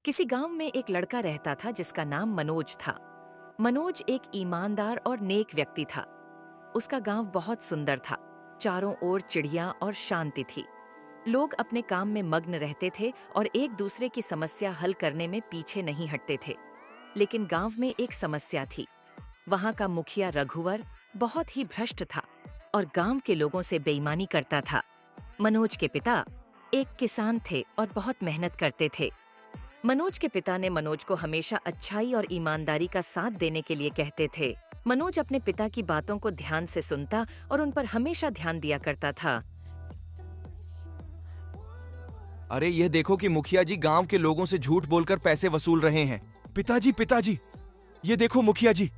किसी गांव में एक लड़का रहता था जिसका नाम मनोज था। मनोज एक ईमानदार और नेक व्यक्ति था। उसका गांव बहुत सुंदर था। चारों ओर चिड़िया और शांति थी। लोग अपने काम में मग्न रहते थे और एक दूसरे की समस्या हल करने में पीछे नहीं हटते थे। लेकिन गांव में एक समस्या थी। वहां का मुखिया रघुवर बहुत ही भ्रष्ट था और गांव के लोगों से बेईमानी करता था। मनोज के पिता एक किसान थे और बहुत मेहनत करते थे। मनोज के पिता ने मनोज को हमेशा अच्छाई और ईमानदारी का साथ देने के लिए कहते थे। मनोज अपने पिता की बातों को ध्यान से सुनता और उन पर हमेशा ध्यान दिया करता था। अरे ये देखो कि मुखिया जी गांव के लोगों से झूठ बोलकर पैसे वसूल रहे हैं। पिताजी, ये देखो मुखिया जी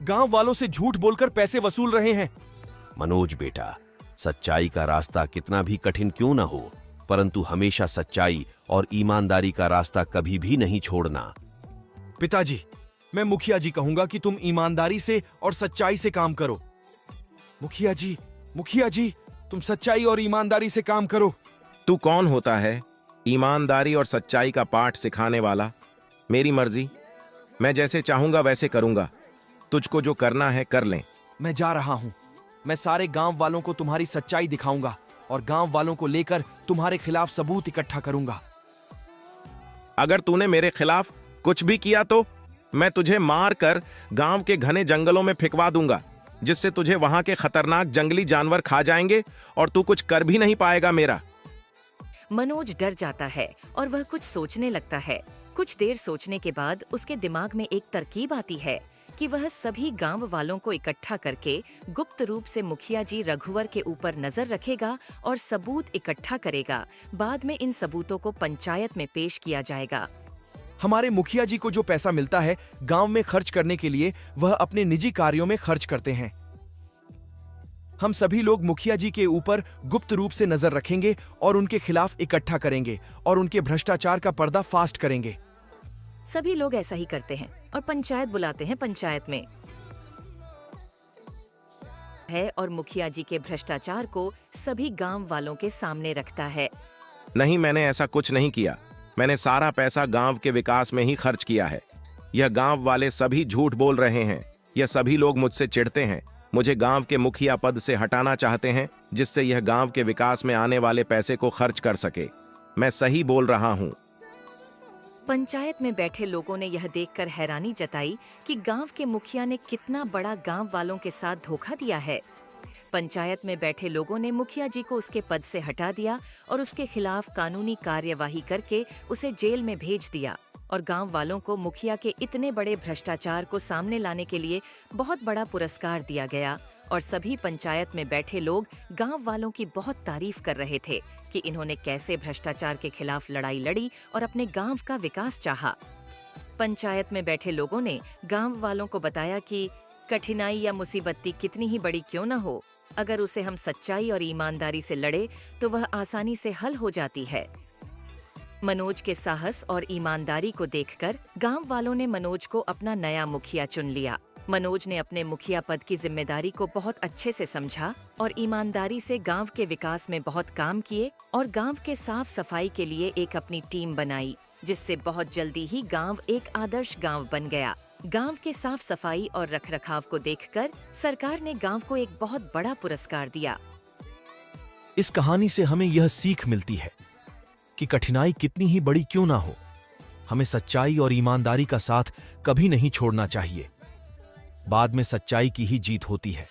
गांव वालों से झूठ बोलकर पैसे वसूल रहे हैं। मनोज बेटा, सच्चाई का रास्ता कितना भी कठिन क्यों न हो, परंतु हमेशा सच्चाई और ईमानदारी का रास्ता कभी भी नहीं छोड़ना। पिताजी, मैं मुखिया जी कहूंगा कि तुम ईमानदारी से और सच्चाई से काम करो। मुखिया जी, तुम सच्चाई और ईमानदारी से काम करो। तू कौन होता है ईमानदारी और सच्चाई का पाठ सिखाने वाला? मेरी मर्जी, मैं जैसे चाहूंगा वैसे करूंगा। तुझको जो करना है कर ले। मैं जा रहा हूं। मैं सारे गांव वालों को तुम्हारी सच्चाई दिखाऊंगा और गांव वालों को लेकर तुम्हारे खिलाफ सबूत इकट्ठा करूंगा। अगर तूने मेरे खिलाफ कुछ भी किया तो मैं तुझे मार कर गांव के घने जंगलों में फेंकवा दूंगा, जिससे तुझे वहां के खतरनाक जंगली जानवर खा जाएंगे और तू कुछ कर भी नहीं पाएगा मेरा। मनोज डर जाता है और वह कुछ सोचने लगता है। कुछ देर सोचने के बाद उसके दिमाग में एक तरकीब आती है कि वह सभी गांव वालों को इकट्ठा करके गुप्त रूप से मुखिया जी रघुवर के ऊपर नजर रखेगा और सबूत इकट्ठा करेगा। बाद में इन सबूतों को पंचायत में पेश किया जाएगा। हमारे मुखिया जी को जो पैसा मिलता है गांव में खर्च करने के लिए, वह अपने निजी कार्यों में खर्च करते हैं। हम सभी लोग मुखिया जी के ऊपर गुप्त रूप से नजर रखेंगे और उनके खिलाफ इकट्ठा करेंगे और उनके भ्रष्टाचार का पर्दा फास्ट करेंगे। सभी लोग ऐसा ही करते हैं और पंचायत बुलाते हैं। पंचायत में है और मुखिया जी के भ्रष्टाचार को सभी गांव वालों के सामने रखता है। नहीं, मैंने ऐसा कुछ नहीं किया। मैंने सारा पैसा गांव के विकास में ही खर्च किया है। यह गांव वाले सभी झूठ बोल रहे हैं। यह सभी लोग मुझसे चिढ़ते हैं, मुझे गांव के मुखिया पद से हटाना चाहते हैं, जिससे यह गांव के विकास में आने वाले पैसे को खर्च कर सके। मैं सही बोल रहा हूं। पंचायत में बैठे लोगों ने यह देखकर हैरानी जताई कि गांव के मुखिया ने कितना बड़ा गांव वालों के साथ धोखा दिया है। पंचायत में बैठे लोगों ने मुखिया जी को उसके पद से हटा दिया और उसके खिलाफ कानूनी कार्यवाही करके उसे जेल में भेज दिया। और गांव वालों को मुखिया के इतने बड़े भ्रष्टाचार को सामने लाने के लिए बहुत बड़ा पुरस्कार दिया गया। और सभी पंचायत में बैठे लोग गांव वालों की बहुत तारीफ कर रहे थे कि इन्होंने कैसे भ्रष्टाचार के खिलाफ लड़ाई लड़ी और अपने गांव का विकास चाहा। पंचायत में बैठे लोगों ने गांव वालों को बताया कि कठिनाई या मुसीबत कितनी ही बड़ी क्यों न हो, अगर उसे हम सच्चाई और ईमानदारी से लड़े तो वह आसानी से हल हो जाती है। मनोज के साहस और ईमानदारी को देखकर गांव वालों ने मनोज को अपना नया मुखिया चुन लिया। मनोज ने अपने मुखिया पद की जिम्मेदारी को बहुत अच्छे से समझा और ईमानदारी से गांव के विकास में बहुत काम किए और गांव के साफ सफाई के लिए एक अपनी टीम बनाई, जिससे बहुत जल्दी ही गांव एक आदर्श गांव बन गया। गांव के साफ सफाई और रखरखाव को देखकर सरकार ने गांव को एक बहुत बड़ा पुरस्कार दिया। इस कहानी से हमें यह सीख मिलती है कि कठिनाई कितनी ही बड़ी क्यों ना हो, हमें सच्चाई और ईमानदारी का साथ कभी नहीं छोड़ना चाहिए। बाद में सच्चाई की ही जीत होती है।